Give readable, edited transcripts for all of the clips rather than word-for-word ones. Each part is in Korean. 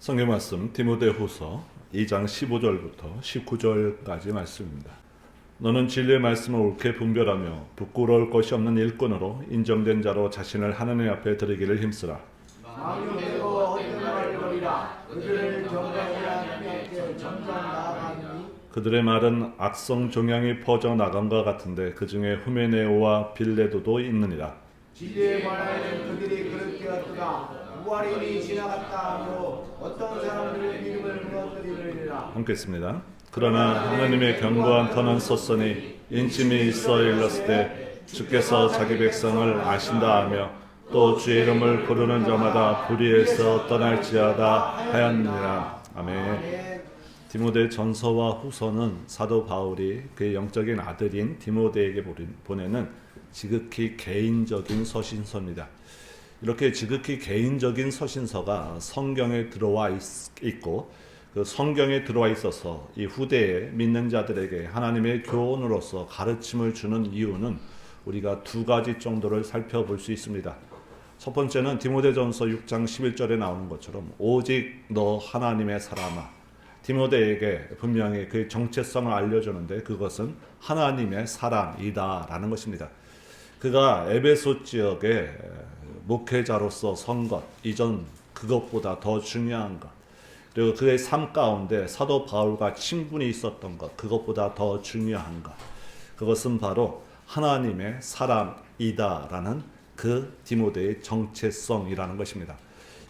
성경 말씀 디모데후서 2장 15절부터 19절까지 말씀입니다. 너는 진리의 말씀을 옳게 분별하며 부끄러울 것이 없는 일꾼으로 인정된 자로 자신을 하나님 앞에 드리기를 힘쓰라. 망령되고 헛된 말을 버리라. 그들을 정죄하여 하나님께 점점 나아가니 그들의 말은 악성 종양이 퍼져 나간 것 같은데 그 중에 후메네오와 빌레도도 있느니라. 진리의 말하는 그들이 그럴 때였도다. 부활이 지나갔다 하므로 어떤 사람들의 믿음을 무너뜨리느니라. 함께 있습니다. 그러나 하나님의 견고한 터는 섰으니 인침이 있어 일렀을 때 주께서 자기 백성을 아신다 하며 또 주의 이름을 부르는 자마다 불의에서 떠날지어다 하였느니라. 아멘. 디모데 전서와 후서는 사도 바울이 그의 영적인 아들인 디모데에게 보내는 지극히 개인적인 서신서입니다. 이렇게 지극히 개인적인 서신서가 성경에 들어와 있고 그 성경에 들어와 있어서 이 후대에 믿는 자들에게 하나님의 교훈으로서 가르침을 주는 이유는 우리가 두 가지 정도를 살펴볼 수 있습니다. 첫 번째는 디모데전서 6장 11절에 나오는 것처럼 오직 너 하나님의 사람아. 디모데에게 분명히 그의 정체성을 알려주는데 그것은 하나님의 사람이다라는 것입니다. 그가 에베소 지역에 목회자로서 선 것 이전 그것보다 더 중요한 것, 그리고 그의 삶 가운데 사도 바울과 친분이 있었던 것 그것보다 더 중요한 것, 그것은 바로 하나님의 사람이다라는 그 디모데의 정체성이라는 것입니다.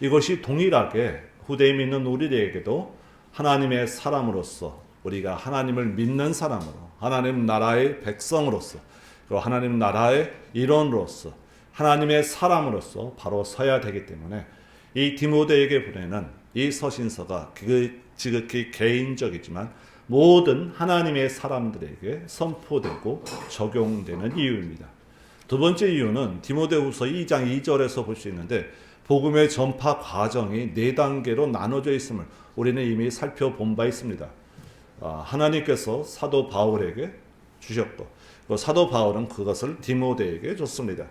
이것이 동일하게 후대에 믿는 우리에게도 하나님의 사람으로서 우리가 하나님을 믿는 사람으로 하나님 나라의 백성으로서 그리고 하나님 나라의 일원으로서 하나님의 사람으로서 바로 서야 되기 때문에 이 디모데에게 보내는 이 서신서가 지극히 개인적이지만 모든 하나님의 사람들에게 선포되고 적용되는 이유입니다. 두 번째 이유는 디모데후서 2장 2절에서 볼 수 있는데 복음의 전파 과정이 4단계로 나눠져 있음을 우리는 이미 살펴본 바 있습니다. 하나님께서 사도 바울에게 주셨고 사도 바울은 그것을 디모데에게 줬습니다.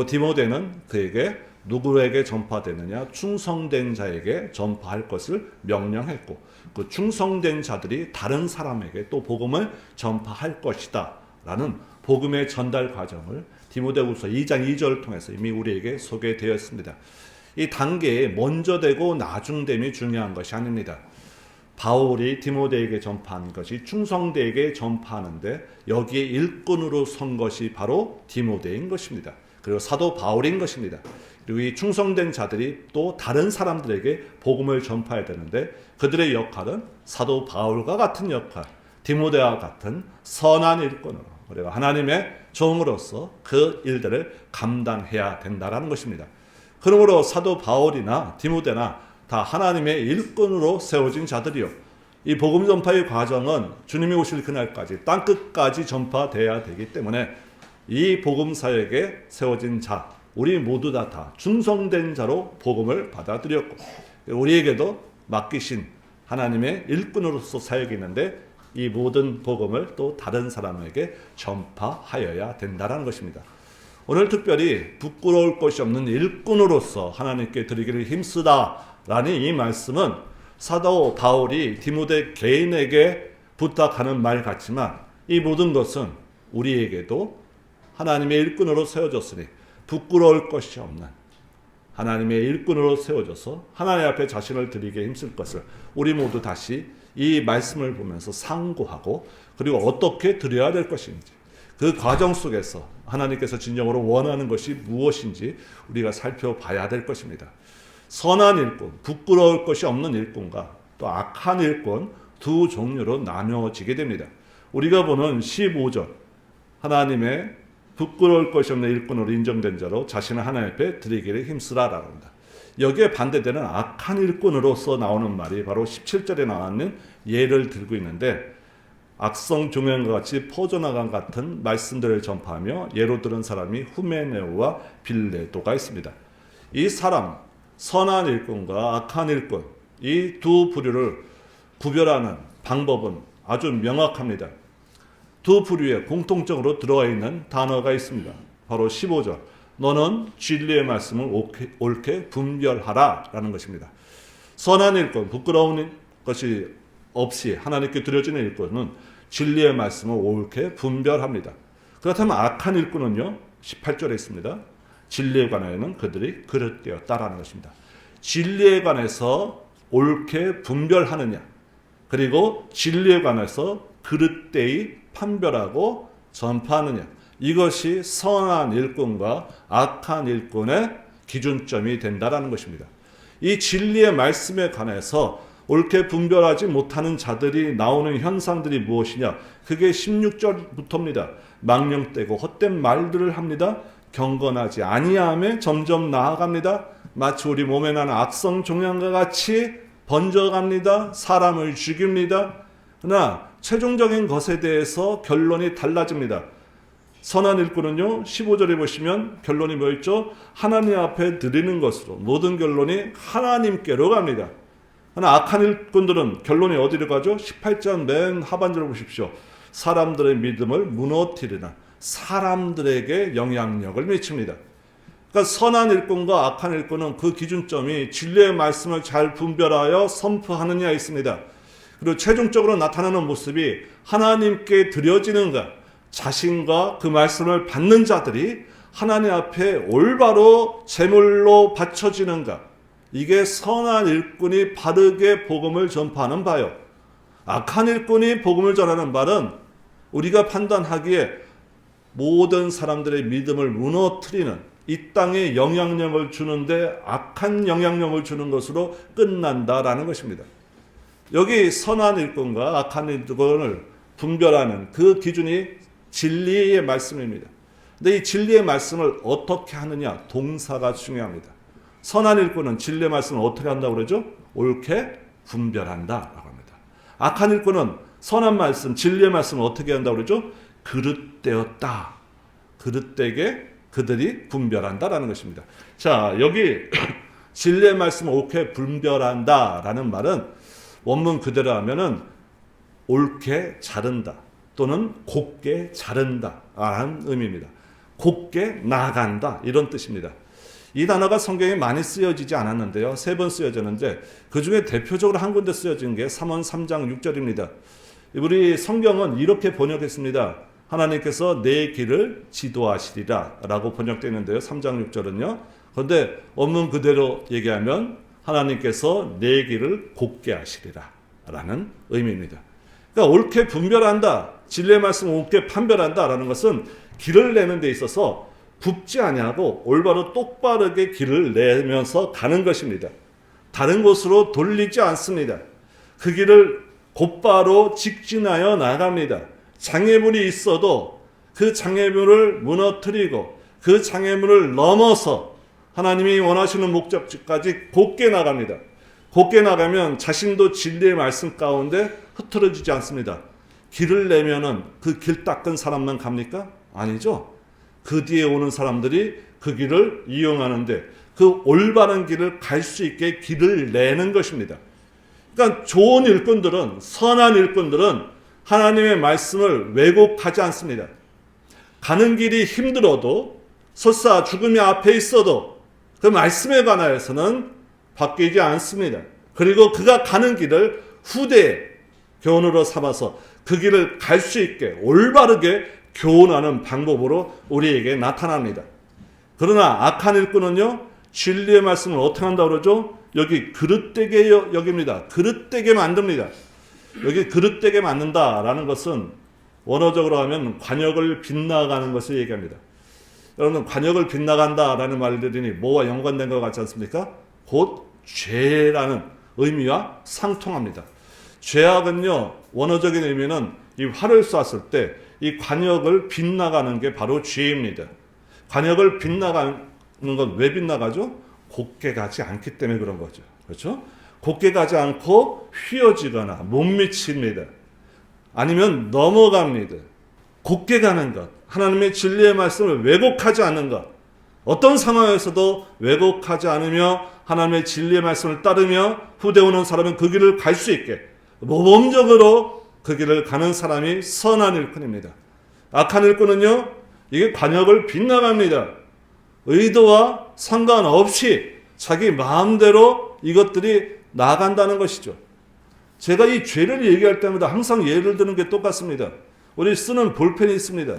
디모데는 그에게 누구에게 전파되느냐? 충성된 자에게 전파할 것을 명령했고 그 충성된 자들이 다른 사람에게 또 복음을 전파할 것이다 라는 복음의 전달 과정을 디모데후서 2장 2절을 통해서 이미 우리에게 소개되었습니다. 이 단계에 먼저 되고 나중됨이 중요한 것이 아닙니다. 바울이 디모데에게 전파한 것이 충성되에게 전파하는데 여기에 일꾼으로 선 것이 바로 디모데인 것입니다. 그리고 사도 바울인 것입니다. 그리고 이 충성된 자들이 또 다른 사람들에게 복음을 전파해야 되는데 그들의 역할은 사도 바울과 같은 역할, 디모데와 같은 선한 일꾼으로 우리가 하나님의 종으로서 그 일들을 감당해야 된다는 것입니다. 그러므로 사도 바울이나 디모데나 다 하나님의 일꾼으로 세워진 자들이요. 이 복음 전파의 과정은 주님이 오실 그날까지 땅끝까지 전파돼야 되기 때문에 이 복음 사역에 세워진 자, 우리 모두 다 충성된 자로 복음을 받아들였고 우리에게도 맡기신 하나님의 일꾼으로서 사역이 있는데 이 모든 복음을 또 다른 사람에게 전파하여야 된다는 것입니다. 오늘 특별히 부끄러울 것이 없는 일꾼으로서 하나님께 드리기를 힘쓰다라는 이 말씀은 사도 바울이 디모데 개인에게 부탁하는 말 같지만 이 모든 것은 우리에게도 하나님의 일꾼으로 세워졌으니 부끄러울 것이 없는 하나님의 일꾼으로 세워져서 하나님 앞에 자신을 드리기에 힘쓸 것을 우리 모두 다시 이 말씀을 보면서 상고하고 그리고 어떻게 드려야 될 것인지 그 과정 속에서 하나님께서 진정으로 원하는 것이 무엇인지 우리가 살펴봐야 될 것입니다. 선한 일꾼, 부끄러울 것이 없는 일꾼과 또 악한 일꾼 두 종류로 나누어지게 됩니다. 우리가 보는 15절 하나님의 부끄러울 것이 없는 일꾼으로 인정된 자로 자신을 하나님 앞에 드리기를 힘쓰라라고 합니다. 여기에 반대되는 악한 일꾼으로서 나오는 말이 바로 17절에 나오는 예를 들고 있는데 악성 종양과 같이 퍼져나간 같은 말씀들을 전파하며 예로 들은 사람이 후메네오와 빌레도가 있습니다. 이 사람, 선한 일꾼과 악한 일꾼, 이 두 부류를 구별하는 방법은 아주 명확합니다. 두 부류에 공통적으로 들어가 있는 단어가 있습니다. 바로 15절. 너는 진리의 말씀을 옳게 분별하라 라는 것입니다. 선한 일꾼, 부끄러운 것이 없이 하나님께 드려지는 일꾼은 진리의 말씀을 옳게 분별합니다. 그렇다면 악한 일꾼은요, 18절에 있습니다. 진리에 관하여는 그들이 그릇되었다라는 것입니다. 진리에 관해서 옳게 분별하느냐, 그리고 진리에 관해서 그릇되이 판별하고 전파하느냐, 이것이 선한 일꾼과 악한 일꾼의 기준점이 된다라는 것입니다. 이 진리의 말씀에 관해서 옳게 분별하지 못하는 자들이 나오는 현상들이 무엇이냐? 그게 16절부터입니다. 망령되고 헛된 말들을 합니다. 경건하지 아니함에 점점 나아갑니다. 마치 우리 몸에 나는 악성 종양과 같이 번져갑니다. 사람을 죽입니다. 그러나 최종적인 것에 대해서 결론이 달라집니다. 선한 일꾼은요, 15절에 보시면 결론이 뭐였죠? 하나님 앞에 드리는 것으로 모든 결론이 하나님께로 갑니다. 그러나 악한 일꾼들은 결론이 어디로 가죠? 18장 맨 하반절을 보십시오. 사람들의 믿음을 무너뜨리나 사람들에게 영향력을 미칩니다. 그러니까 선한 일꾼과 악한 일꾼은 그 기준점이 진리의 말씀을 잘 분별하여 선포하느냐에 있습니다. 그리고 최종적으로 나타나는 모습이 하나님께 드려지는가, 자신과 그 말씀을 받는 자들이 하나님 앞에 올바로 제물로 바쳐지는가, 이게 선한 일꾼이 바르게 복음을 전파하는 바요. 악한 일꾼이 복음을 전하는 바는 우리가 판단하기에 모든 사람들의 믿음을 무너뜨리는, 이 땅에 영향력을 주는데 악한 영향력을 주는 것으로 끝난다라는 것입니다. 여기 선한 일꾼과 악한 일꾼을 분별하는 그 기준이 진리의 말씀입니다. 근데 이 진리의 말씀을 어떻게 하느냐, 동사가 중요합니다. 선한 일꾼은 진리의 말씀을 어떻게 한다고 그러죠? 옳게 분별한다라고 합니다. 악한 일꾼은 선한 말씀, 진리의 말씀을 어떻게 한다고 그러죠? 그릇되었다. 그릇되게 그들이 분별한다라는 것입니다. 자, 여기 진리의 말씀을 옳게 분별한다라는 말은 원문 그대로 하면은 옳게 자른다 또는 곱게 자른다라는 의미입니다. 곱게 나아간다, 이런 뜻입니다. 이 단어가 성경에 많이 쓰여지지 않았는데요. 3번 쓰여졌는데 그 중에 대표적으로 한 군데 쓰여진 게 3원 3장 6절입니다. 우리 성경은 이렇게 번역했습니다. 하나님께서 내 길을 지도하시리라 라고 번역되어 있는데요. 3장 6절은요. 그런데 원문 그대로 얘기하면 하나님께서 내 길을 곱게 하시리라 라는 의미입니다. 그러니까 옳게 분별한다, 진리의 말씀을 옳게 판별한다 라는 것은 길을 내는 데 있어서 굽지 아니하고 올바로 똑바르게 길을 내면서 가는 것입니다. 다른 곳으로 돌리지 않습니다. 그 길을 곧바로 직진하여 나갑니다. 장애물이 있어도 그 장애물을 무너뜨리고 그 장애물을 넘어서 하나님이 원하시는 목적지까지 곧게 나갑니다. 곧게 나가면 자신도 진리의 말씀 가운데 흐트러지지 않습니다. 길을 내면은 그 길 닦은 사람만 갑니까? 아니죠. 그 뒤에 오는 사람들이 그 길을 이용하는데 그 올바른 길을 갈 수 있게 길을 내는 것입니다. 그러니까 좋은 일꾼들은, 선한 일꾼들은 하나님의 말씀을 왜곡하지 않습니다. 가는 길이 힘들어도, 설사 죽음이 앞에 있어도 그 말씀에 관하여서는 바뀌지 않습니다. 그리고 그가 가는 길을 후대의 교훈으로 삼아서 그 길을 갈 수 있게 올바르게 교훈하는 방법으로 우리에게 나타납니다. 그러나 악한 일꾼은요, 진리의 말씀을 어떻게 한다고 그러죠? 여기 그릇되게 여깁니다. 그릇되게 만듭니다. 여기 그릇되게 만든다라는 것은 원어적으로 하면 관역을 빗나가는 것을 얘기합니다. 여러분, 관역을 빗나간다라는 말들이 뭐와 연관된 것 같지 않습니까? 곧 죄라는 의미와 상통합니다. 죄악은요, 원어적인 의미는 이 활을 쐈을 때 이 관역을 빗나가는 게 바로 죄입니다. 관역을 빗나가는 건 왜 빗나가죠? 곱게 가지 않기 때문에 그런 거죠. 그렇죠? 곱게 가지 않고 휘어지거나 못 미칩니다. 아니면 넘어갑니다. 곱게 가는 것, 하나님의 진리의 말씀을 왜곡하지 않는 것, 어떤 상황에서도 왜곡하지 않으며 하나님의 진리의 말씀을 따르며 후대 오는 사람은 그 길을 갈 수 있게 모범적으로 그 길을 가는 사람이 선한 일꾼입니다. 악한 일꾼은요, 이게 관역을 빗나갑니다. 의도와 상관없이 자기 마음대로 이것들이 나아간다는 것이죠. 제가 이 죄를 얘기할 때마다 항상 예를 드는 게 똑같습니다. 우리 쓰는 볼펜이 있습니다.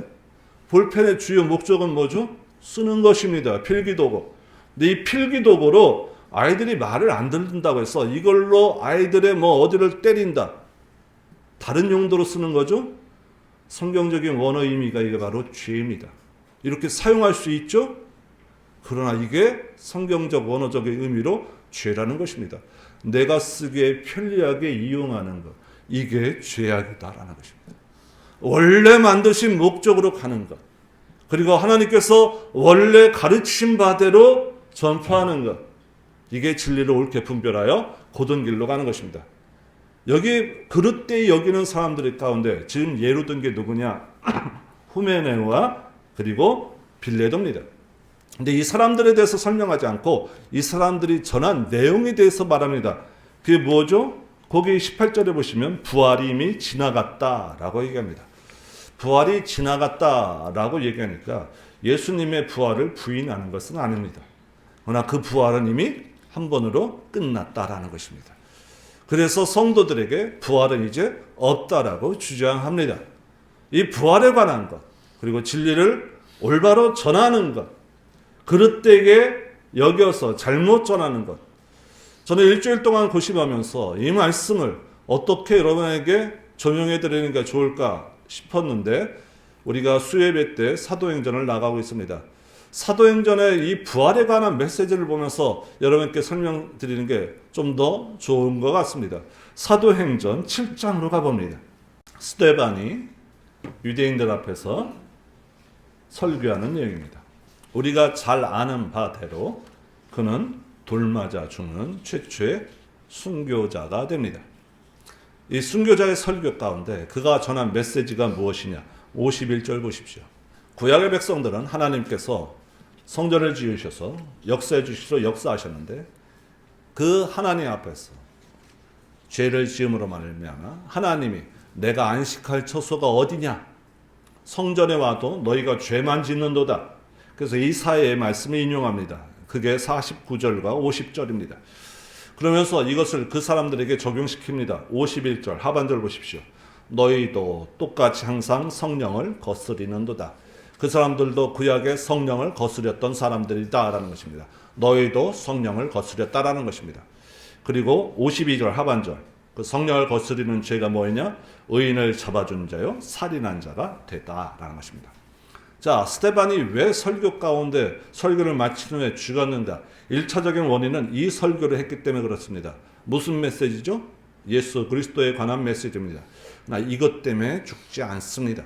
볼펜의 주요 목적은 뭐죠? 쓰는 것입니다. 필기도구. 근데 이 필기도구로 아이들이 말을 안 듣는다고 해서 이걸로 아이들의 어디를 때린다. 다른 용도로 쓰는 거죠? 성경적인 원어 의미가 이게 바로 죄입니다. 이렇게 사용할 수 있죠? 그러나 이게 성경적 원어적인 의미로 죄라는 것입니다. 내가 쓰기에 편리하게 이용하는 것. 이게 죄악이다라는 것입니다. 원래 만드신 목적으로 가는 것. 그리고 하나님께서 원래 가르친 바대로 전파하는 것. 이게 진리를 옳게 분별하여 곧은 길로 가는 것입니다. 여기 그릇되이 여기는 사람들 가운데 지금 예로 든 게 누구냐? 후메네와 그리고 빌레도입니다. 근데 이 사람들에 대해서 설명하지 않고 이 사람들이 전한 내용에 대해서 말합니다. 그게 뭐죠? 거기 18절에 보시면 부활이 이미 지나갔다라고 얘기합니다. 부활이 지나갔다라고 얘기하니까 예수님의 부활을 부인하는 것은 아닙니다. 그러나 그 부활은 이미 한 번으로 끝났다라는 것입니다. 그래서 성도들에게 부활은 이제 없다라고 주장합니다. 이 부활에 관한 것, 그리고 진리를 올바로 전하는 것, 그릇되게 여겨서 잘못 전하는 것. 저는 일주일 동안 고심하면서 이 말씀을 어떻게 여러분에게 적용해 드리는 게 좋을까 싶었는데 우리가 수요예배 때 사도행전을 나가고 있습니다. 사도행전의 이 부활에 관한 메시지를 보면서 여러분께 설명드리는 게 좀 더 좋은 것 같습니다. 사도행전 7장으로 가봅니다. 스데반이 유대인들 앞에서 설교하는 내용입니다. 우리가 잘 아는 바대로 그는 돌맞아 죽는 최초의 순교자가 됩니다. 이 순교자의 설교 가운데 그가 전한 메시지가 무엇이냐? 51절 보십시오. 구약의 백성들은 하나님께서 성전을 지으셔서 역사해 주시러 역사하셨는데 그 하나님 앞에서 죄를 지음으로 말미암아 하나님이 내가 안식할 처소가 어디냐? 성전에 와도 너희가 죄만 짓는도다. 그래서 이사야의 말씀을 인용합니다. 그게 49절과 50절입니다. 그러면서 이것을 그 사람들에게 적용시킵니다. 51절 하반절 보십시오. 너희도 똑같이 항상 성령을 거스리는도다. 그 사람들도 구약의 성령을 거스렸던 사람들이다라는 것입니다. 너희도 성령을 거스렸다라는 것입니다. 그리고 52절 하반절 그 성령을 거스리는 죄가 뭐냐? 의인을 잡아준 자요 살인한 자가 됐다라는 것입니다. 자, 스데반이 왜 설교 가운데 설교를 마친 후에 죽었는가? 1차적인 원인은 이 설교를 했기 때문에 그렇습니다. 무슨 메시지죠? 예수 그리스도에 관한 메시지입니다. 나 이것 때문에 죽지 않습니다.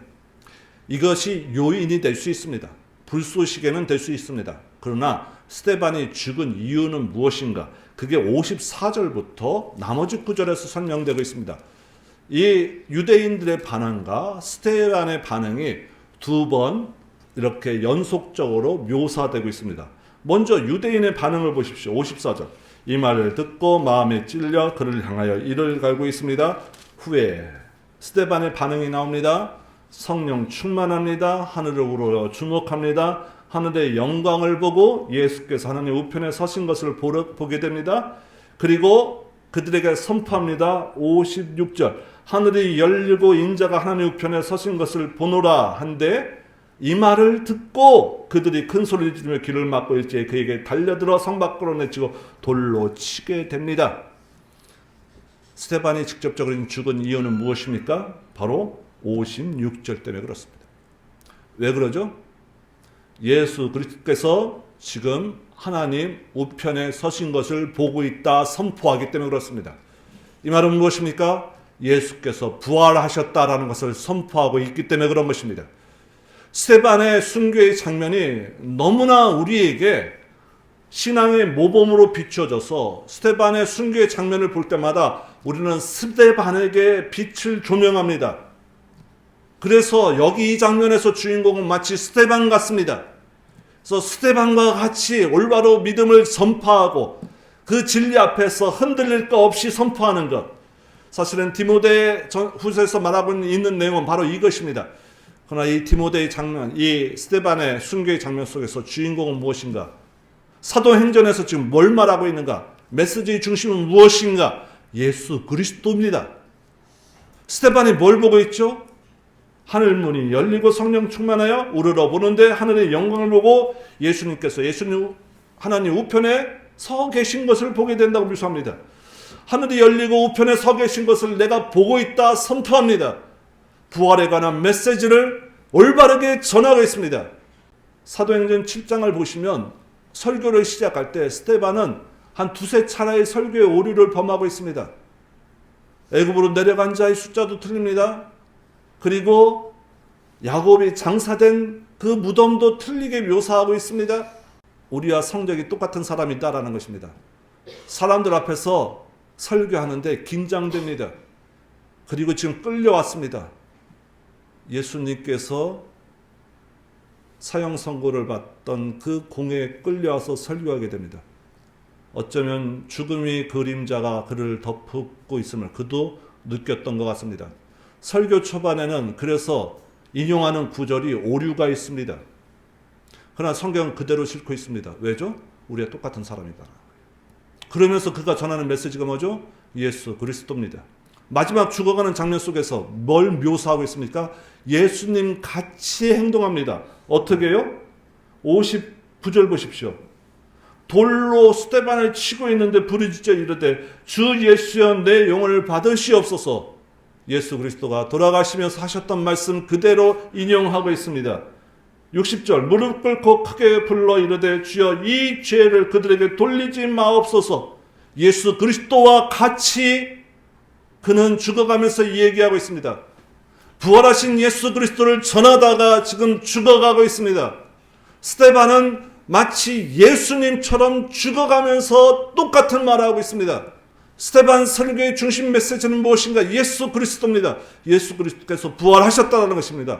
이것이 요인이 될 수 있습니다. 불쏘시개는 될 수 있습니다. 그러나 스데반이 죽은 이유는 무엇인가? 그게 54절부터 나머지 구절에서 설명되고 있습니다. 이 유대인들의 반응과 스데반의 반응이 두 번 이렇게 연속적으로 묘사되고 있습니다. 먼저 유대인의 반응을 보십시오. 54절. 이 말을 듣고 마음에 찔려 그를 향하여 이를 갈고 있습니다. 후에 스데반의 반응이 나옵니다. 성령 충만합니다. 하늘을 우러러 주목합니다. 하늘의 영광을 보고 예수께서 하나님 우편에 서신 것을 보게 됩니다. 그리고 그들에게 선포합니다. 56절. 하늘이 열리고 인자가 하나님 우편에 서신 것을 보노라 한데 이 말을 듣고 그들이 큰 소리를 지르며 귀를 막고 일제히 그에게 달려들어 성 밖으로 내치고 돌로 치게 됩니다. 스데반이 직접적으로 죽은 이유는 무엇입니까? 바로 56절 때문에 그렇습니다. 왜 그러죠? 예수 그리스도께서 지금 하나님 우편에 서신 것을 보고 있다 선포하기 때문에 그렇습니다. 이 말은 무엇입니까? 예수께서 부활하셨다라는 것을 선포하고 있기 때문에 그런 것입니다. 스데반의 순교의 장면이 너무나 우리에게 신앙의 모범으로 비춰져서 스데반의 순교의 장면을 볼 때마다 우리는 스데반에게 빛을 조명합니다. 그래서 여기 이 장면에서 주인공은 마치 스데반 같습니다. 그래서 스데반과 같이 올바로 믿음을 선포하고 그 진리 앞에서 흔들릴 것 없이 선포하는 것. 사실은 디모데 후서에서 말하고 있는 내용은 바로 이것입니다. 그러나 이 디모데의 장면, 이 스데반의 순교의 장면 속에서 주인공은 무엇인가? 사도행전에서 지금 뭘 말하고 있는가? 메시지의 중심은 무엇인가? 예수 그리스도입니다. 스데반이 뭘 보고 있죠? 하늘문이 열리고 성령 충만하여 우러러 보는데 하늘의 영광을 보고 예수님께서 하나님 우편에 서 계신 것을 보게 된다고 묘사합니다. 하늘이 열리고 우편에 서 계신 것을 내가 보고 있다 선포합니다. 부활에 관한 메시지를 올바르게 전하고 있습니다. 사도행전 7장을 보시면 설교를 시작할 때 스데반은 한 두세 차례의 설교의 오류를 범하고 있습니다. 애굽으로 내려간 자의 숫자도 틀립니다. 그리고 야곱이 장사된 그 무덤도 틀리게 묘사하고 있습니다. 우리와 성적이 똑같은 사람이다라는 것입니다. 사람들 앞에서 설교하는데 긴장됩니다. 그리고 지금 끌려왔습니다. 예수님께서 사형 선고를 받던 그 공에 끌려와서 설교하게 됩니다. 어쩌면 죽음의 그림자가 그를 덮고 있음을 그도 느꼈던 것 같습니다. 설교 초반에는 그래서 인용하는 구절이 오류가 있습니다. 그러나 성경은 그대로 싣고 있습니다. 왜죠? 우리와 똑같은 사람이다. 그러면서 그가 전하는 메시지가 뭐죠? 예수 그리스도입니다. 마지막 죽어가는 장면 속에서 뭘 묘사하고 있습니까? 예수님 같이 행동합니다. 어떻게 해요? 59절 보십시오. 돌로 스데반을 치고 있는데 부르짖어 이르되 주 예수여 내 영혼을 받으시옵소서. 예수 그리스도가 돌아가시면서 하셨던 말씀 그대로 인용하고 있습니다. 60절 무릎 꿇고 크게 불러 이르되 주여 이 죄를 그들에게 돌리지 마옵소서. 예수 그리스도와 같이 그는 죽어가면서 이 얘기하고 있습니다. 부활하신 예수 그리스도를 전하다가 지금 죽어가고 있습니다. 스데반은 마치 예수님처럼 죽어가면서 똑같은 말을 하고 있습니다. 스데반 설교의 중심 메시지는 무엇인가? 예수 그리스도입니다. 예수 그리스도께서 부활하셨다는 것입니다.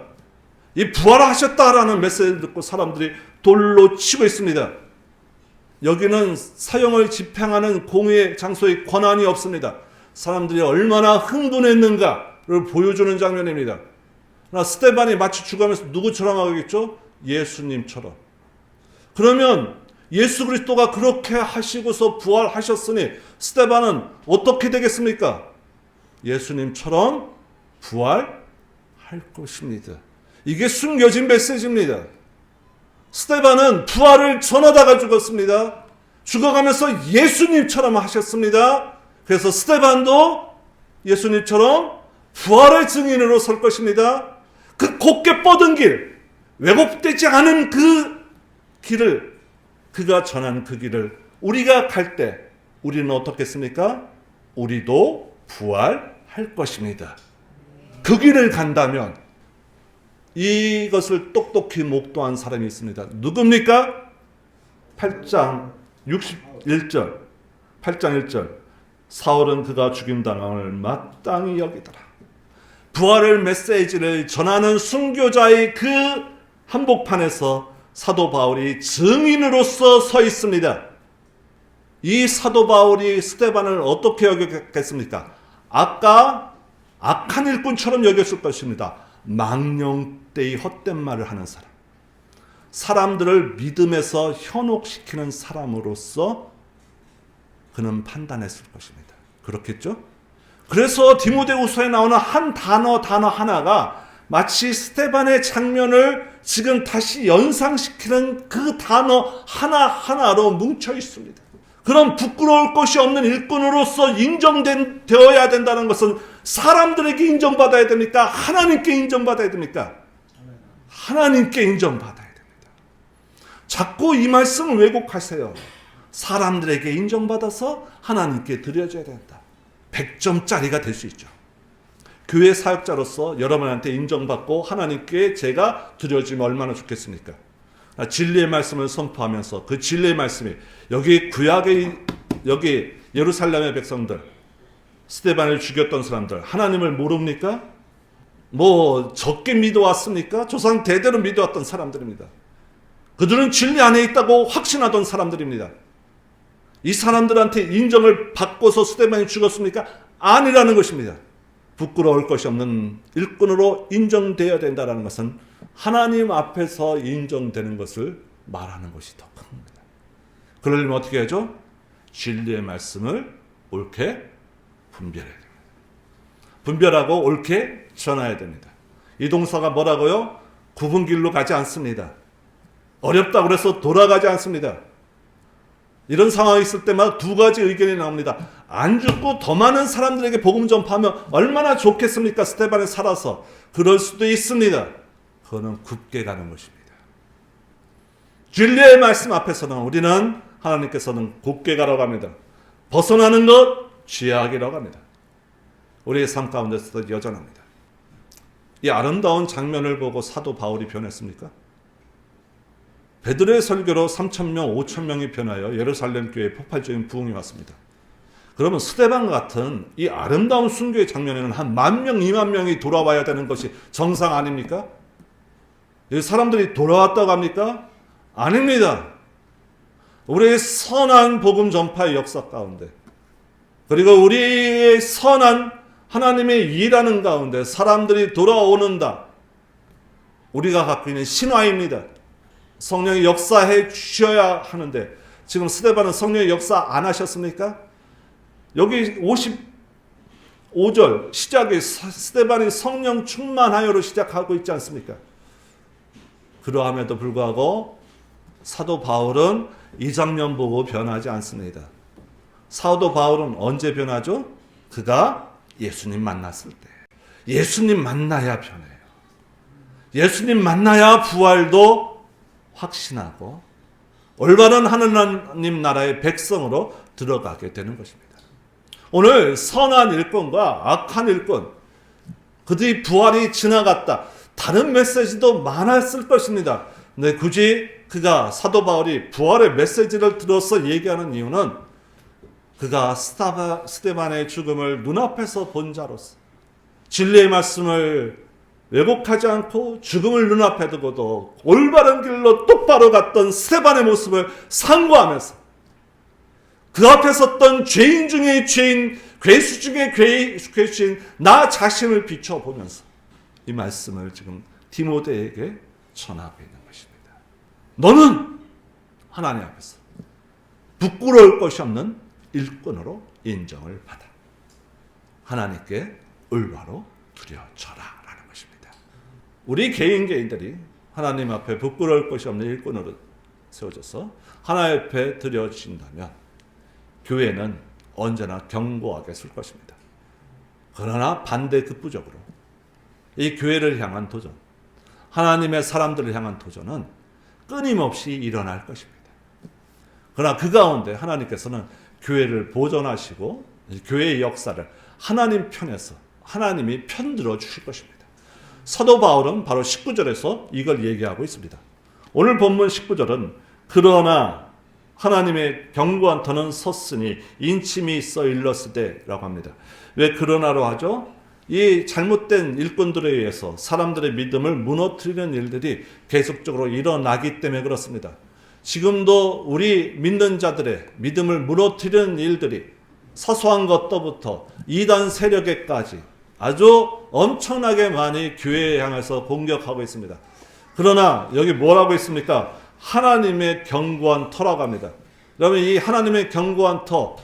이 부활하셨다라는 메시지를 듣고 사람들이 돌로 치고 있습니다. 여기는 사형을 집행하는 공의 장소에 권한이 없습니다. 사람들이 얼마나 흥분했는가를 보여주는 장면입니다. 그러나 스데반이 마치 죽어가면서 누구처럼 하겠죠? 예수님처럼. 그러면 예수 그리스도가 그렇게 하시고서 부활하셨으니 스데반은 어떻게 되겠습니까? 예수님처럼 부활할 것입니다. 이게 숨겨진 메시지입니다. 스데반은 부활을 전하다가 죽었습니다. 죽어가면서 예수님처럼 하셨습니다. 그래서 스데반도 예수님처럼 부활의 증인으로 설 것입니다. 그 곱게 뻗은 길, 왜곡되지 않은 그 길을, 그가 전한 그 길을 우리가 갈 때 우리는 어떻겠습니까? 우리도 부활할 것입니다. 그 길을 간다면 이것을 똑똑히 목도한 사람이 있습니다. 누굽니까? 8장 61절 8장 1절 사울은 그가 죽임당함을 마땅히 여기더라. 부활의 메시지를 전하는 순교자의 그 한복판에서 사도 바울이 증인으로서 서 있습니다. 이 사도 바울이 스데반을 어떻게 여겼겠습니까? 아까 악한 일꾼처럼 여겼을 것입니다. 망령되이 헛된 말을 하는 사람, 사람들을 믿음에서 현혹시키는 사람으로서 그는 판단했을 것입니다. 그렇겠죠? 그래서 디모데후서에 나오는 한 단어 하나가 마치 스데반의 장면을 지금 다시 연상시키는 그 단어 하나하나로 뭉쳐 있습니다. 그런 부끄러울 것이 없는 일꾼으로서 인정되어야 된다는 것은 사람들에게 인정받아야 됩니까? 하나님께 인정받아야 됩니까? 하나님께 인정받아야 됩니다. 자꾸 이 말씀을 왜곡하세요. 사람들에게 인정받아서 하나님께 드려져야 된다. 100점짜리가 될 수 있죠. 교회 사역자로서 여러분한테 인정받고 하나님께 제가 드려지면 얼마나 좋겠습니까? 진리의 말씀을 선포하면서 그 진리의 말씀이 여기 구약의 여기 예루살렘의 백성들, 스데반을 죽였던 사람들 하나님을 모릅니까? 뭐 적게 믿어왔습니까? 조상 대대로 믿어왔던 사람들입니다. 그들은 진리 안에 있다고 확신하던 사람들입니다. 이 사람들한테 인정을 받고서 스데반이 죽었습니까? 아니라는 것입니다. 부끄러울 것이 없는 일꾼으로 인정되어야 된다는 것은 하나님 앞에서 인정되는 것을 말하는 것이 더 큽니다. 그러려면 어떻게 하죠? 진리의 말씀을 옳게 분별해야 됩니다. 분별하고 옳게 전해야 됩니다. 이 동사가 뭐라고요? 굽은 길로 가지 않습니다. 어렵다고 해서 돌아가지 않습니다. 이런 상황이 있을 때마다 두 가지 의견이 나옵니다. 안 죽고 더 많은 사람들에게 복음 전파하면 얼마나 좋겠습니까? 스데반이 살아서. 그럴 수도 있습니다. 그거는 굽게 가는 것입니다. 진리의 말씀 앞에서는 우리는 하나님께서는 곱게 가라고 합니다. 벗어나는 것 죄악이라고 합니다. 우리의 삶 가운데서도 여전합니다. 이 아름다운 장면을 보고 사도 바울이 변했습니까? 베드로의 설교로 3,000명, 5,000명이 변하여 예루살렘 교회에 폭발적인 부흥이 왔습니다. 그러면 스데반 같은 이 아름다운 순교의 장면에는 한 10,000명, 20,000명이 돌아와야 되는 것이 정상 아닙니까? 이 사람들이 돌아왔다고 합니까? 아닙니다. 우리의 선한 복음 전파의 역사 가운데, 그리고 우리의 선한 하나님의 일하는 가운데 사람들이 돌아오는다. 우리가 갖고 있는 신화입니다. 성령이 역사해 주셔야 하는데 지금 스데반은 성령의 역사 안 하셨습니까? 여기 55절 시작에 스데반이 성령 충만하여로 시작하고 있지 않습니까? 그러함에도 불구하고 사도 바울은 이 장면 보고 변하지 않습니다. 사도 바울은 언제 변하죠? 그가 예수님 만났을 때. 예수님 만나야 변해요. 예수님 만나야 부활도 확신하고 올바른 하나님 나라의 백성으로 들어가게 되는 것입니다. 오늘 선한 일꾼과 악한 일꾼, 그들이 부활이 지나갔다. 다른 메시지도 많았을 것입니다. 근데 굳이 그가 사도 바울이 부활의 메시지를 들어서 얘기하는 이유는 그가 스데반의 죽음을 눈앞에서 본 자로서 진리의 말씀을 왜곡하지 않고 죽음을 눈앞에 두고도 올바른 길로 똑바로 갔던 스데반의 모습을 상고하면서 그 앞에 섰던 죄인 중에 죄인, 괴수 중에 괴수인 나 자신을 비춰보면서 이 말씀을 지금 디모데에게 전하고 있는 것입니다. 너는 하나님 앞에서 부끄러울 것이 없는 일꾼으로 인정을 받아 하나님께 올바로 두려져라 라는 것입니다. 우리 개인들이 하나님 앞에 부끄러울 것이 없는 일꾼으로 세워져서 하나님 앞에 드려진다면 교회는 언제나 견고하게 설 것입니다. 그러나 반대급부적으로 이 교회를 향한 도전, 하나님의 사람들을 향한 도전은 끊임없이 일어날 것입니다. 그러나 그 가운데 하나님께서는 교회를 보존하시고 교회의 역사를 하나님 편에서 하나님이 편들어 주실 것입니다. 사도 바울은 바로 19절에서 이걸 얘기하고 있습니다. 오늘 본문 19절은 그러나 하나님의 견고한 터는 섰으니 인침이 있어 일렀으되라고 합니다. 왜 그러나로 하죠? 이 잘못된 일꾼들에 의해서 사람들의 믿음을 무너뜨리는 일들이 계속적으로 일어나기 때문에 그렇습니다. 지금도 우리 믿는 자들의 믿음을 무너뜨리는 일들이 사소한 것부터 이단 세력에까지 아주 엄청나게 많이 교회에 향해서 공격하고 있습니다. 그러나 여기 뭐라고 있습니까? 하나님의 견고한 터라고 합니다. 그러면 이 하나님의 견고한 터,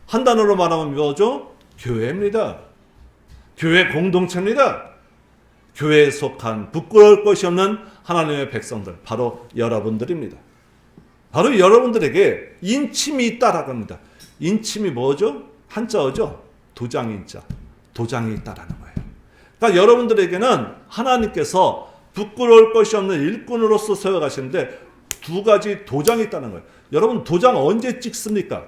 한 단어로 말하면 뭐죠? 교회입니다. 교회 공동체입니다. 교회에 속한 부끄러울 것이 없는 하나님의 백성들, 바로 여러분들입니다. 바로 여러분들에게 인침이 있다라고 합니다. 인침이 뭐죠? 한자어죠? 도장인자. 도장이 있다라는 거예요. 그러니까 여러분들에게는 하나님께서 부끄러울 것이 없는 일꾼으로서 세워가시는데 두 가지 도장이 있다는 거예요. 여러분 도장 언제 찍습니까?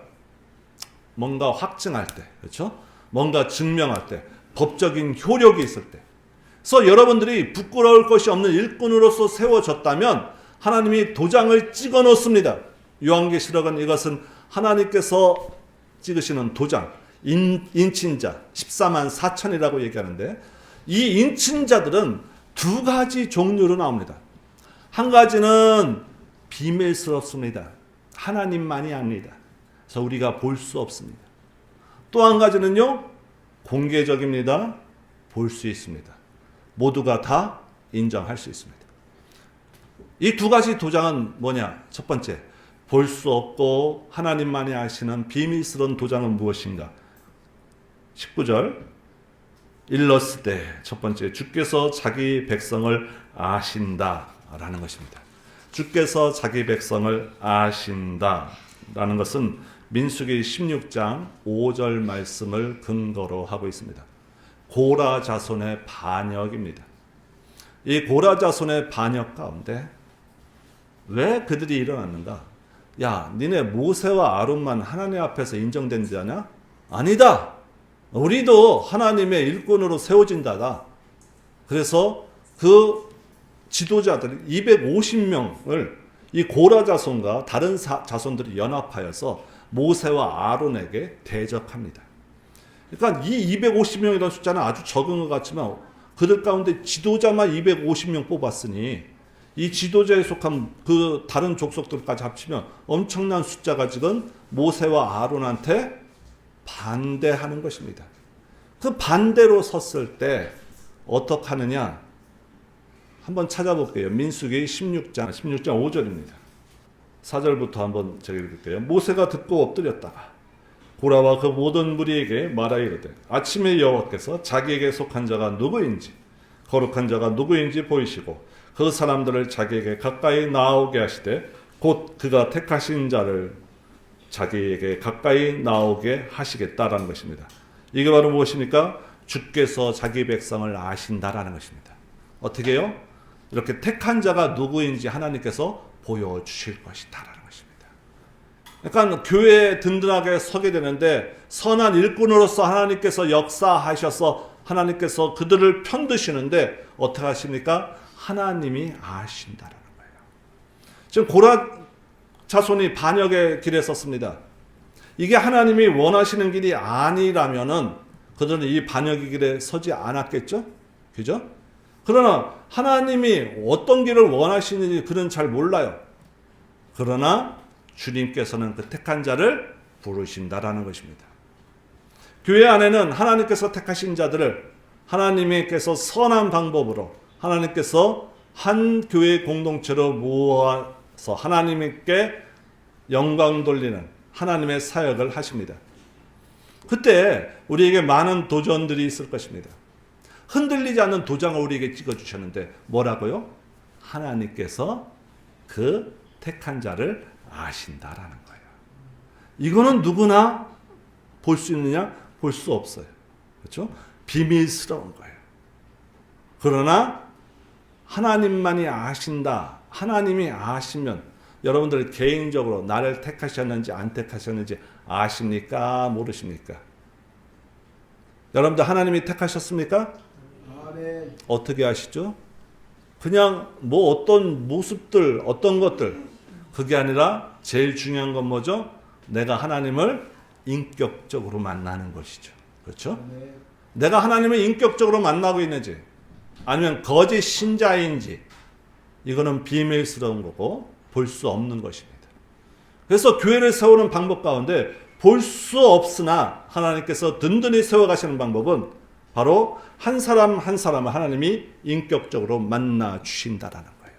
뭔가 확증할 때, 그렇죠? 뭔가 증명할 때, 법적인 효력이 있을 때. 그래서 여러분들이 부끄러울 것이 없는 일꾼으로서 세워졌다면 하나님이 도장을 찍어 놓습니다. 요한계시록은 이것은 하나님께서 찍으시는 도장, 인친자 14만 4천이라고 얘기하는데 이 인친자들은 두 가지 종류로 나옵니다. 한 가지는 비밀스럽습니다. 하나님만이 압니다. 그래서 우리가 볼 수 없습니다. 또 한 가지는요, 공개적입니다. 볼 수 있습니다. 모두가 다 인정할 수 있습니다. 이 두 가지 도장은 뭐냐? 첫 번째, 볼 수 없고 하나님만이 아시는 비밀스러운 도장은 무엇인가? 19절 일렀으되 첫 번째 주께서 자기 백성을 아신다라는 것입니다. 주께서 자기 백성을 아신다라는 것은 민수기 16장 5절 말씀을 근거로 하고 있습니다. 고라 자손의 반역입니다. 이 고라 자손의 반역 가운데 왜 그들이 일어났는가? 야, 니네 모세와 아론만 하나님 앞에서 인정된 자냐? 아니다. 우리도 하나님의 일꾼으로 세워진다다. 그래서 그 지도자들 250명을 이 고라 자손과 다른 자손들이 연합하여서 모세와 아론에게 대적합니다. 그러니까 이 250명이라는 숫자는 아주 적은 것 같지만 그들 가운데 지도자만 250명 뽑았으니 이 지도자에 속한 그 다른 족속들까지 합치면 엄청난 숫자가 지금 모세와 아론한테 반대하는 것입니다. 그 반대로 섰을 때 어떻게 하느냐? 한번 찾아볼게요. 민수기 16장 5절입니다. 4절부터 한번 제가 읽을게요. 모세가 듣고 엎드렸다가 고라와 그 모든 무리에게 말하이르되 아침에 여호와께서 자기에게 속한 자가 누구인지 거룩한 자가 누구인지 보이시고 그 사람들을 자기에게 가까이 나오게 하시되 곧 그가 택하신 자를 자기에게 가까이 나오게 하시겠다라는 것입니다. 이게 바로 무엇입니까? 주께서 자기 백성을 아신다라는 것입니다. 어떻게 해요? 이렇게 택한 자가 누구인지 하나님께서 보여주실 것이다라는 것입니다. 그러니까 교회에 든든하게 서게 되는데 선한 일꾼으로서 하나님께서 역사하셔서 하나님께서 그들을 편드시는데 어떻게 하십니까? 하나님이 아신다라는 거예요. 지금 고라 자손이 반역의 길에 섰습니다. 이게 하나님이 원하시는 길이 아니라면은 그들은 이 반역의 길에 서지 않았겠죠? 그죠? 그러나 하나님이 어떤 길을 원하시는지 그는 잘 몰라요. 그러나 주님께서는 그 택한 자를 부르신다라는 것입니다. 교회 안에는 하나님께서 택하신 자들을 하나님께서 선한 방법으로 하나님께서 한 교회 공동체로 모아서 하나님께 영광 돌리는 하나님의 사역을 하십니다. 그때 우리에게 많은 도전들이 있을 것입니다. 흔들리지 않는 도장을 우리에게 찍어주셨는데 뭐라고요? 하나님께서 그 택한 자를 아신다라는 거예요. 이거는 누구나 볼 수 있느냐? 볼 수 없어요. 그렇죠? 비밀스러운 거예요. 그러나 하나님만이 아신다. 하나님이 아시면 여러분들 개인적으로 나를 택하셨는지 안 택하셨는지 아십니까? 모르십니까? 여러분들 하나님이 택하셨습니까? 아멘. 어떻게 아시죠? 그냥 뭐 어떤 모습들, 어떤 것들 그게 아니라 제일 중요한 건 뭐죠? 내가 하나님을 인격적으로 만나는 것이죠. 그렇죠? 아멘. 내가 하나님을 인격적으로 만나고 있는지 아니면 거짓 신자인지 이거는 비밀스러운 거고 볼 수 없는 것입니다. 그래서 교회를 세우는 방법 가운데 볼 수 없으나 하나님께서 든든히 세워가시는 방법은 바로 한 사람 한 사람을 하나님이 인격적으로 만나 주신다라는 거예요.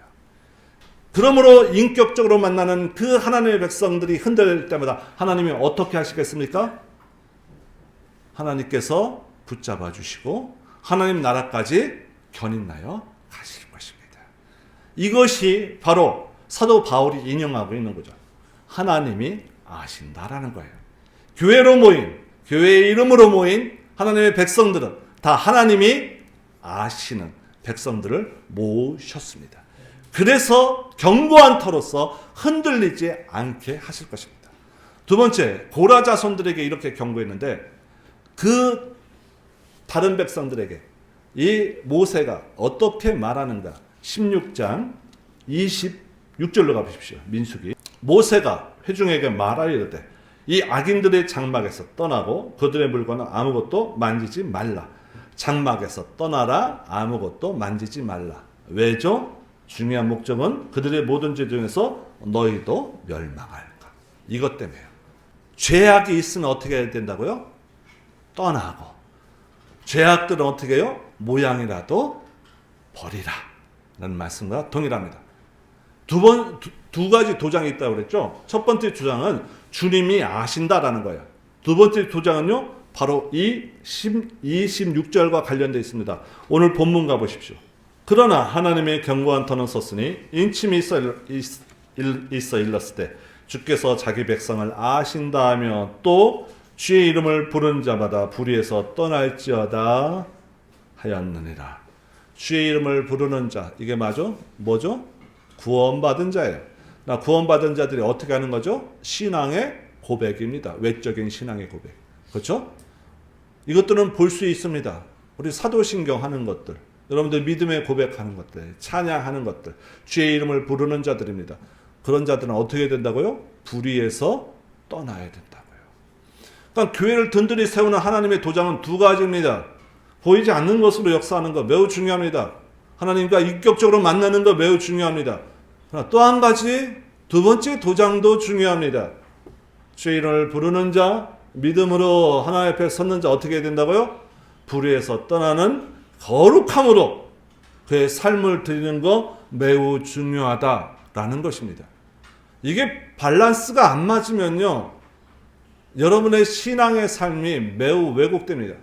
그러므로 인격적으로 만나는 그 하나님의 백성들이 흔들릴 때마다 하나님이 어떻게 하시겠습니까? 하나님께서 붙잡아 주시고 하나님 나라까지 견인하여 가실 것입니다. 이것이 바로 사도 바울이 인용하고 있는 거죠. 하나님이 아신다라는 거예요. 교회로 모인, 교회의 이름으로 모인 하나님의 백성들은 다 하나님이 아시는 백성들을 모으셨습니다. 그래서 견고한 터로서 흔들리지 않게 하실 것입니다. 두 번째, 고라 자손들에게 이렇게 경고했는데 그 다른 백성들에게 이 모세가 어떻게 말하는가? 16장 26절로 가보십시오. 민수기. 모세가 회중에게 말하이르되 이 악인들의 장막에서 떠나고 그들의 물건은 아무것도 만지지 말라. 장막에서 떠나라. 아무것도 만지지 말라. 왜죠? 중요한 목적은 그들의 모든 죄 중에서 너희도 멸망할까. 이것 때문에요. 죄악이 있으면 어떻게 해야 된다고요? 떠나고. 죄악들은 어떻게 해요? 모양이라도 버리라. 라는 말씀과 동일합니다. 두 가지 도장이 있다고 그랬죠. 첫 번째 도장은 주님이 아신다라는 거예요. 두 번째 도장은요, 바로 이 26절과 관련되어 있습니다. 오늘 본문 가보십시오. 그러나 하나님의 견고한 터는 섰으니 인침이 있어 일렀을 때 주께서 자기 백성을 아신다 하며 또 주의 이름을 부르는 자마다 불의에서 떠날지어다 하였느니라. 주의 이름을 부르는 자, 이게 뭐죠? 구원받은 자예요. 구원받은 자들이 어떻게 하는 거죠? 신앙의 고백입니다. 외적인 신앙의 고백. 그렇죠? 이것들은 볼 수 있습니다. 우리 사도신경 하는 것들, 여러분들 믿음의 고백하는 것들, 찬양하는 것들, 주의 이름을 부르는 자들입니다. 그런 자들은 어떻게 된다고요? 불의에서 떠나야 된다고요. 그러니까 교회를 든든히 세우는 하나님의 도장은 두 가지입니다. 보이지 않는 것으로 역사하는 것 매우 중요합니다. 하나님과 인격적으로 만나는 것 매우 중요합니다. 그러나 또 한 가지, 두 번째 도장도 중요합니다. 주의 이름을 부르는 자, 믿음으로 하나님 앞에 섰는 자 어떻게 해야 된다고요? 불의에서 떠나는 거룩함으로 그의 삶을 드리는 거 매우 중요하다라는 것입니다. 이게 밸런스가 안 맞으면요, 여러분의 신앙의 삶이 매우 왜곡됩니다.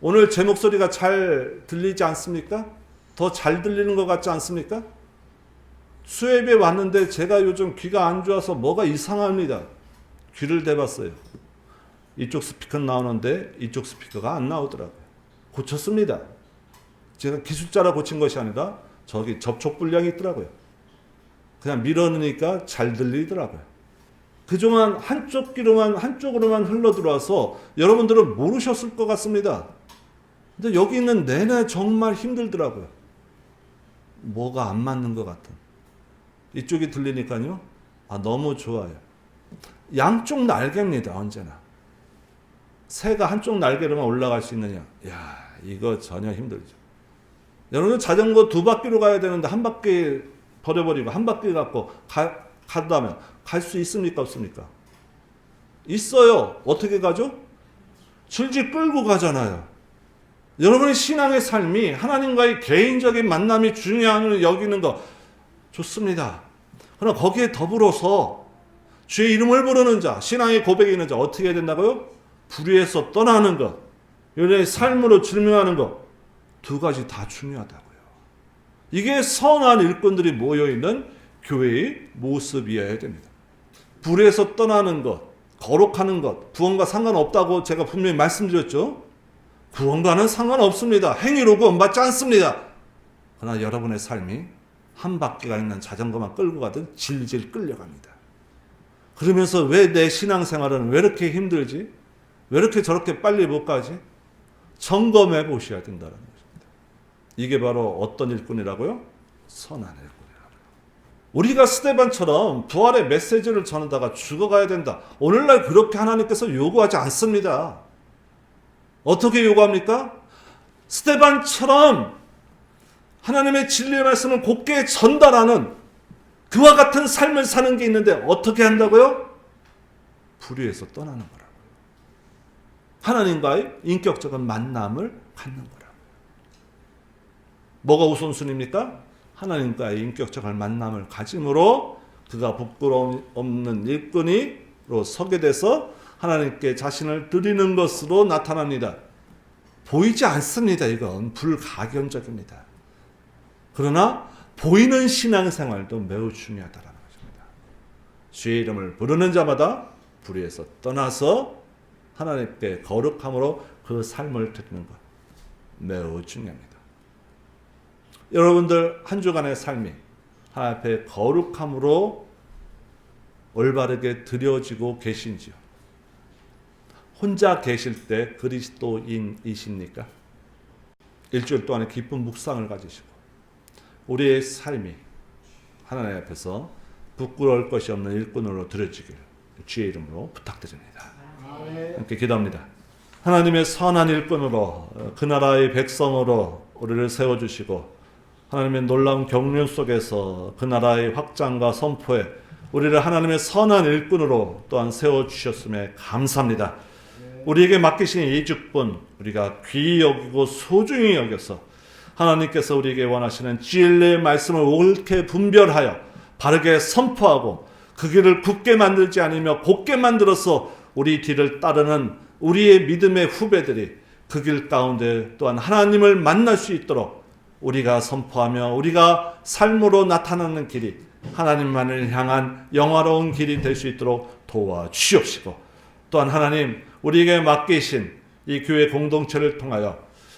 오늘 제 목소리가 잘 들리지 않습니까? 더 잘 들리는 것 같지 않습니까? 수협에 왔는데 제가 요즘 귀가 안 좋아서 뭐가 이상합니다. 귀를 대봤어요. 이쪽 스피커는 나오는데 이쪽 스피커가 안 나오더라고요. 고쳤습니다. 제가 기술자라 고친 것이 아니라 저기 접촉 불량이 있더라고요. 그냥 밀어넣으니까 잘 들리더라고요. 그동안 한쪽으로만 흘러 들어와서 여러분들은 모르셨을 것 같습니다. 근데 여기 있는 내내 정말 힘들더라고요. 뭐가 안 맞는 것 같은. 이쪽이 들리니까요, 너무 좋아요. 양쪽 날개입니다. 언제나. 새가 한쪽 날개로만 올라갈 수 있느냐? 야, 이거 전혀 힘들죠. 여러분 자전거 두 바퀴로 가야 되는데 한 바퀴 버려버리고 한 바퀴 갖고 간다면 갈 수 있습니까? 없습니까? 있어요. 어떻게 가죠? 줄줄 끌고 가잖아요. 여러분의 신앙의 삶이 하나님과의 개인적인 만남이 중요한 여기는 거 좋습니다. 그러나 거기에 더불어서 주의 이름을 부르는 자, 신앙의 고백이 있는 자 어떻게 해야 된다고요? 불의에서 떠나는 것, 여러분의 삶으로 증명하는 것, 두 가지 다 중요하다고요. 이게 선한 일꾼들이 모여있는 교회의 모습이어야 됩니다. 불의에서 떠나는 것, 거룩하는 것, 구원과 상관없다고 제가 분명히 말씀드렸죠. 구원과는 상관없습니다. 행위로 구원받지 않습니다. 그러나 여러분의 삶이 한 바퀴가 있는 자전거만 끌고 가듯 질질 끌려갑니다. 그러면서 왜 내 신앙생활은 왜 이렇게 힘들지? 왜 이렇게 저렇게 빨리 못 가지? 점검해 보셔야 된다는 것입니다. 이게 바로 어떤 일꾼이라고요? 선한 일꾼이라고요. 우리가 스데반처럼 부활의 메시지를 전하다가 죽어가야 된다. 오늘날 그렇게 하나님께서 요구하지 않습니다. 어떻게 요구합니까? 스데반처럼 하나님의 진리의 말씀을 곱게 전달하는 그와 같은 삶을 사는 게 있는데 어떻게 한다고요? 불의에서 떠나는 거라고요. 하나님과의 인격적인 만남을 갖는 거라고요. 뭐가 우선순위입니까? 하나님과의 인격적인 만남을 가짐으로 그가 부끄러움 없는 일꾼이로 서게 돼서 하나님께 자신을 드리는 것으로 나타납니다. 보이지 않습니다. 이건 불가견적입니다. 그러나 보이는 신앙생활도 매우 중요하다는 것입니다. 주의 이름을 부르는 자마다 불의에서 떠나서 하나님께 거룩함으로 그 삶을 드리는 것 매우 중요합니다. 여러분들 한 주간의 삶이 하나님 앞에 거룩함으로 올바르게 드려지고 계신지요? 혼자 계실 때 그리스도인이십니까? 일주일 동안의 깊은 묵상을 가지시고 우리의 삶이 하나님 앞에서 부끄러울 것이 없는 일꾼으로 드려지길 주의 이름으로 부탁드립니다. 함께 기도합니다. 하나님의 선한 일꾼으로 그 나라의 백성으로 우리를 세워주시고 하나님의 놀라운 경륜 속에서 그 나라의 확장과 선포에 우리를 하나님의 선한 일꾼으로 또한 세워주셨음에 감사합니다. 우리에게 맡기신 이 직분 우리가 귀히 여기고 소중히 여겨서 하나님께서 우리에게 원하시는 진리의 말씀을 옳게 분별하여 바르게 선포하고 그 길을 굳게 만들지 않으며 곧게 만들어서 우리 뒤를 따르는 우리의 믿음의 후배들이 그 길 가운데 또한 하나님을 만날 수 있도록 우리가 선포하며 우리가 삶으로 나타나는 길이 하나님만을 향한 영화로운 길이 될 수 있도록 도와주시옵시고, 또한 하나님 우리에게 맡기신 이 교회 공동체를 통하여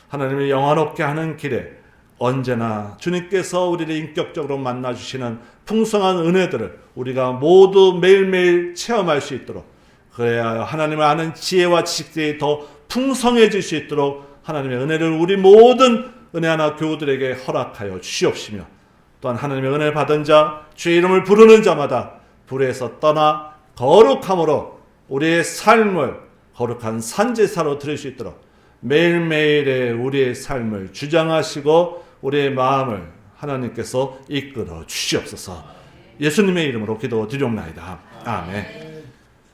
하나님을 영화롭게 하는 길에 언제나 주님께서 우리를 인격적으로 만나주시는 풍성한 은혜들을 우리가 모두 매일매일 체험할 수 있도록, 그래야 하나님을 아는 지혜와 지식들이 더 풍성해질 수 있도록 하나님의 은혜를 우리 모든 은혜 하나 교우들에게 허락하여 주시옵시며, 또한 하나님의 은혜를 받은 자, 주의 이름을 부르는 자마다 불에서 떠나 거룩함으로 우리의 삶을 거룩한 산제사로 드릴 수 있도록 매일매일의 우리의 삶을 주장하시고 우리의 마음을 하나님께서 이끌어 주시옵소서. 예수님의 이름으로 기도드리옵나이다. 아멘.